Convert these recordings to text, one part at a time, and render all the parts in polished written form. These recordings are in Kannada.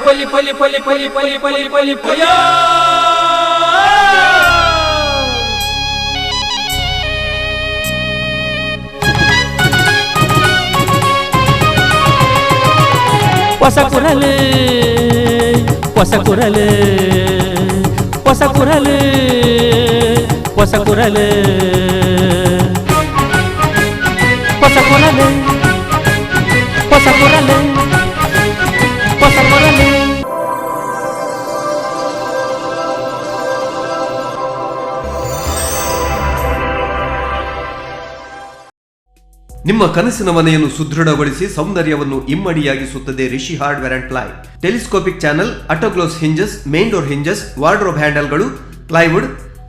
ಪಲಿ ಪಲಿ ಪಲಿ ಪಲಿ ಪಲಿ ಪಲಿ ಪಲಿ ಪಯ ಹೊಸ ಕುರಲು ಹೊಸ ಕುರಲು ಹೊಸ ಕುರಲು ಹೊಸ ಕುರಲು ಹೊಸ ಕುರಲು ಹೊಸ ಕುರಲು ಹೊಸ ಕುರಲು. ನಿಮ್ಮ ಕನಸಿನ ಮನೆಯನ್ನು ಸುದೃಢಗೊಳಿಸಿ ಸೌಂದರ್ಯವನ್ನು ಇಮ್ಮಡಿಯಾಗಿಸುತ್ತದೆ Rishi hardware and ply. Telescopic channel, autoclose hinges, main door hinges, wardrobe ಹ್ಯಾಂಡಲ್ಗಳು, ಪ್ಲೈವುಡ್,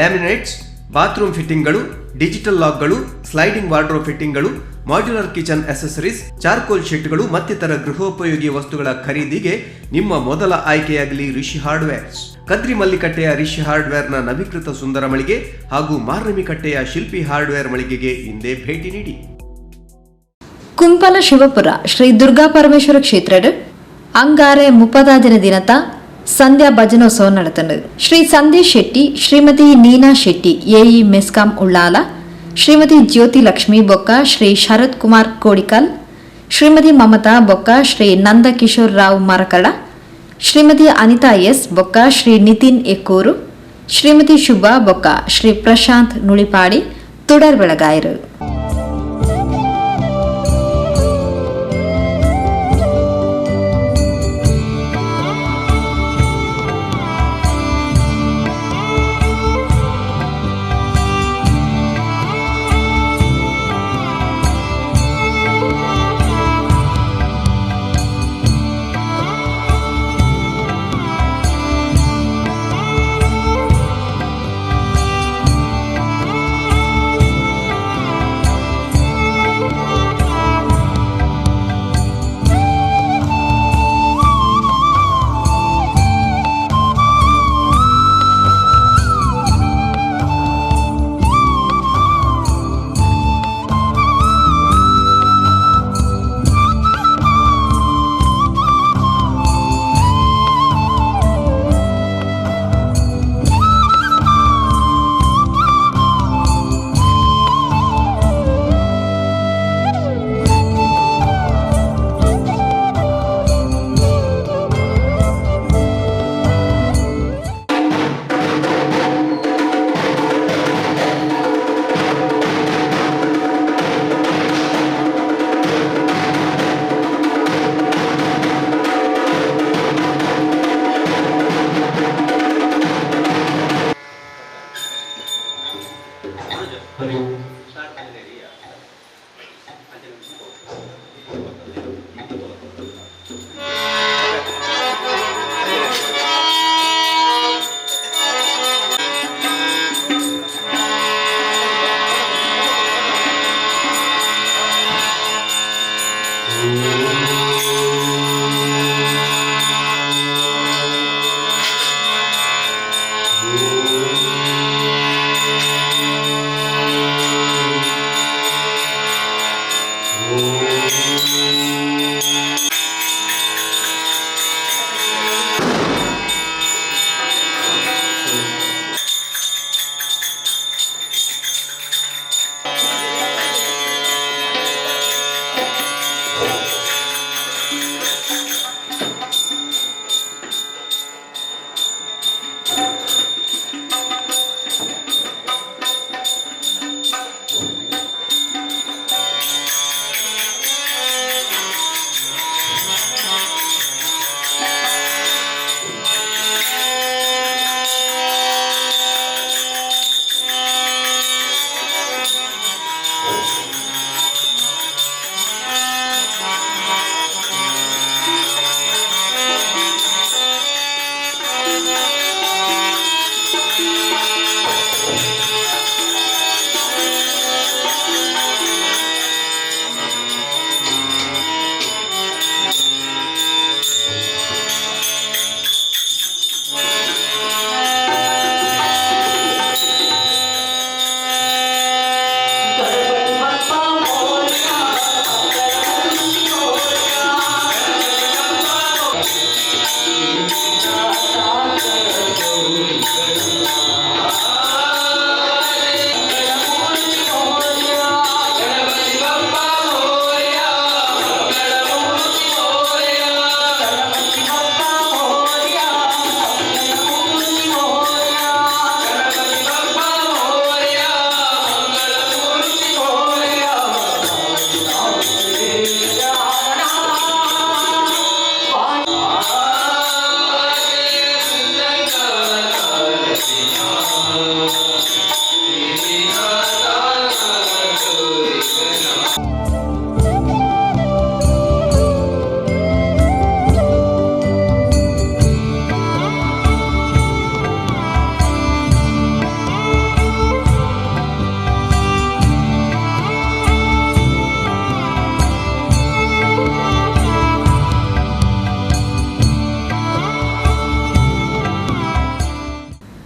ಲ್ಯಾಮಿನೇಟ್ಸ್, ಬಾತ್ರೂಮ್ ಫಿಟ್ಟಿಂಗ್ಗಳು, ಡಿಜಿಟಲ್ ಲಾಕ್ಗಳು, ಸ್ಲೈಡಿಂಗ್ ವಾರ್ಡ್ರೋಬ್ ಫಿಟ್ಟಿಂಗ್ಗಳು, ಮಾಡ್ಯುಲರ್ ಕಿಚನ್ ಅಸೆಸರೀಸ್, ಚಾರ್ಕೋಲ್ ಶೀಟ್ಗಳು ಮತ್ತಿತರ ಗೃಹೋಪಯೋಗಿ ವಸ್ತುಗಳ ಖರೀದಿಗೆ ನಿಮ್ಮ ಮೊದಲ ಆಯ್ಕೆಯಾಗಲಿ ರಿಷಿ ಹಾರ್ಡ್ವೇರ್ಸ್. ಕದ್ರಿ ಮಲ್ಲಿಕಟ್ಟೆಯ ರಿಷಿ ಹಾರ್ಡ್ವೇರ್ನ ನವೀಕೃತ ಸುಂದರ ಮಳಿಗೆ ಹಾಗೂ ಮಾರ್ನಮಿಕಟ್ಟೆಯ ಶಿಲ್ಪಿ ಹಾರ್ಡ್ವೇರ್ ಮಳಿಗೆಗೆ ಹಿಂದೆ ಭೇಟಿ ನೀಡಿ. ಕುಂಪಲ ಶಿವಪುರ ಶ್ರೀ ದುರ್ಗಾ ಪರಮೇಶ್ವರ ಕ್ಷೇತ್ರದ ಅಂಗಾರೆ 30ನೇ ದಿನದ ಸಂಧ್ಯಾ ಭಜನೋತ್ಸವ ನಡೆತಂಡು. ಶ್ರೀ ಸಂದೇಶ್ ಶೆಟ್ಟಿ, ಶ್ರೀಮತಿ ನೀನಾ ಶೆಟ್ಟಿ ಎಇ ಮೆಸ್ಕಾಂ ಉಳ್ಳಾಲ, ಶ್ರೀಮತಿ ಜ್ಯೋತಿ ಲಕ್ಷ್ಮಿ ಬೊಕ್ಕ ಶ್ರೀ ಶರತ್ ಕುಮಾರ್ ಕೋಡಿಕಲ್, ಶ್ರೀಮತಿ ಮಮತಾ ಬೊಕ್ಕ ಶ್ರೀ ನಂದ ಕಿಶೋರ್ ರಾವ್ ಮರಕಡ, ಶ್ರೀಮತಿ ಅನಿತಾ ಎಸ್ ಬೊಕ್ಕ ಶ್ರೀ ನಿತಿನ್ ಎಕ್ಕೂರು, ಶ್ರೀಮತಿ ಶುಭಾ ಬೊಕ್ಕ ಶ್ರೀ ಪ್ರಶಾಂತ್ ನುಳಿಪಾಡಿ ತುಡರ್ ಬೆಳಗಾಯರು.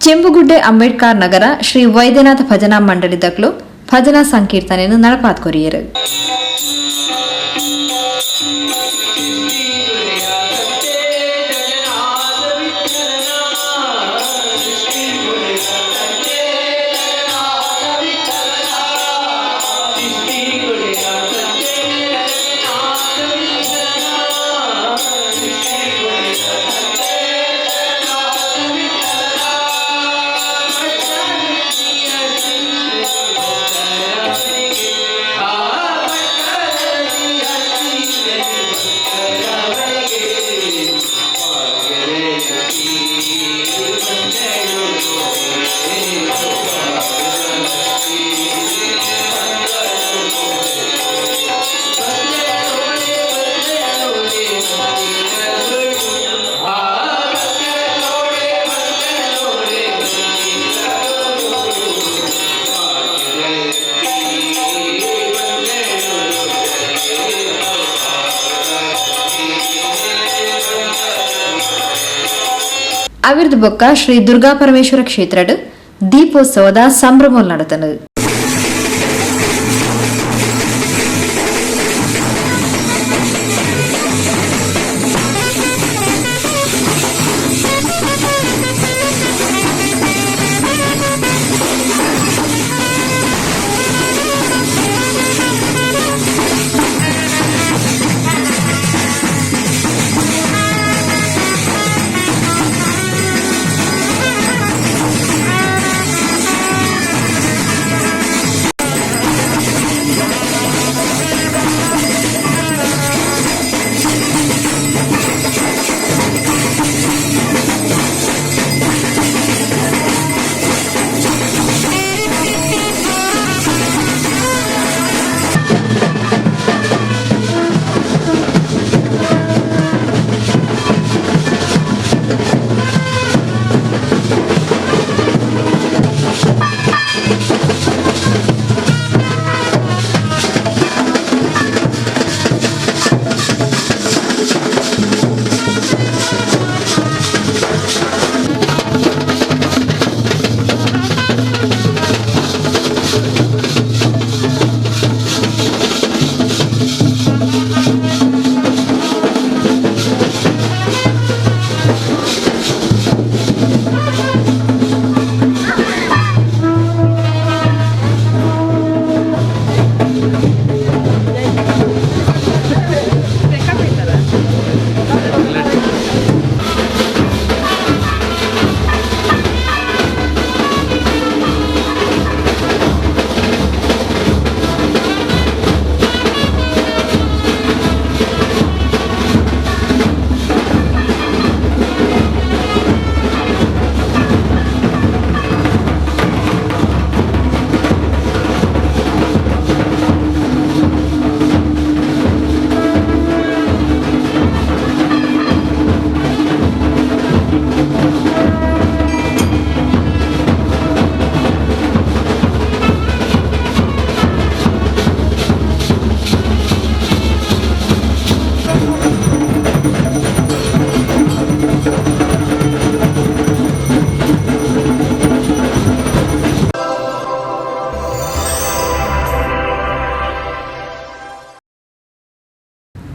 ಚೆಂಬುಗುಡ್ಡೆ ಅಂಬೇಡ್ಕರ್ ನಗರ ಶ್ರೀ ವೈದ್ಯನಾಥ ಭಜನಾ ಮಂಡಳಿ ದಕ್ಲು ಭಜನಾ ಸಂಕೀರ್ತನೆಯನ್ನು ನಡಪಾತ್ ಕೊರಿಯರು. ಅವಿರ್ದ ಬೊಕ್ಕ ಶ್ರೀ ದುರ್ಗಾ ಪರಮೇಶ್ವರ ಕ್ಷೇತ್ರಡ್ ದೀಪೋತ್ಸವದ ಸಂಭ್ರಮ ನಡೆದನು.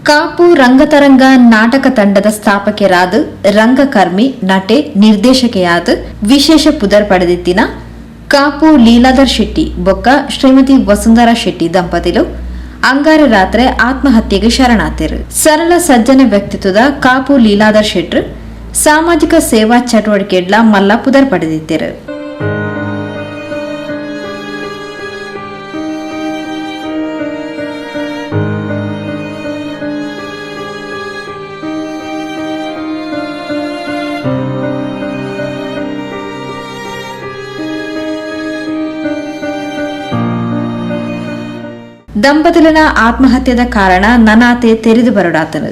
ಕಾಪು ರಂಗತರಂಗ ನಾಟಕ ತಂಡದ ಸ್ಥಾಪಕರಾದ ರಂಗಕರ್ಮಿ ನಟೆ ನಿರ್ದೇಶಕೆಯಾದ ವಿಶೇಷ ಪುದರ್ ಪಡೆದಿತ್ತಿನ ಕಾಪು ಲೀಲಾಧರ್ ಶೆಟ್ಟಿ ಬೊಕ್ಕ ಶ್ರೀಮತಿ ವಸುಂಧರಾ ಶೆಟ್ಟಿ ದಂಪತಿಲು ಅಂಗಾರ ರಾತ್ರಿ ಆತ್ಮಹತ್ಯೆಗೆ ಶರಣಾತಿರು. ಸರಳ ಸಜ್ಜನ ವ್ಯಕ್ತಿತ್ವದ ಕಾಪು ಲೀಲಾಧರ್ ಶೆಟ್ರು ಸಾಮಾಜಿಕ ಸೇವಾ ಚಟುವಟಿಕೆಡ್ಲ ಮಲ್ಲ ಪುದರ್ ಪಡೆದಿತ್ತಿರು. ದಂಪತಿಗಳ ಆತ್ಮಹತ್ಯೆದ ಕಾರಣ ನನಾತೆ ತೆರೆದು ಬರಡಾತನು.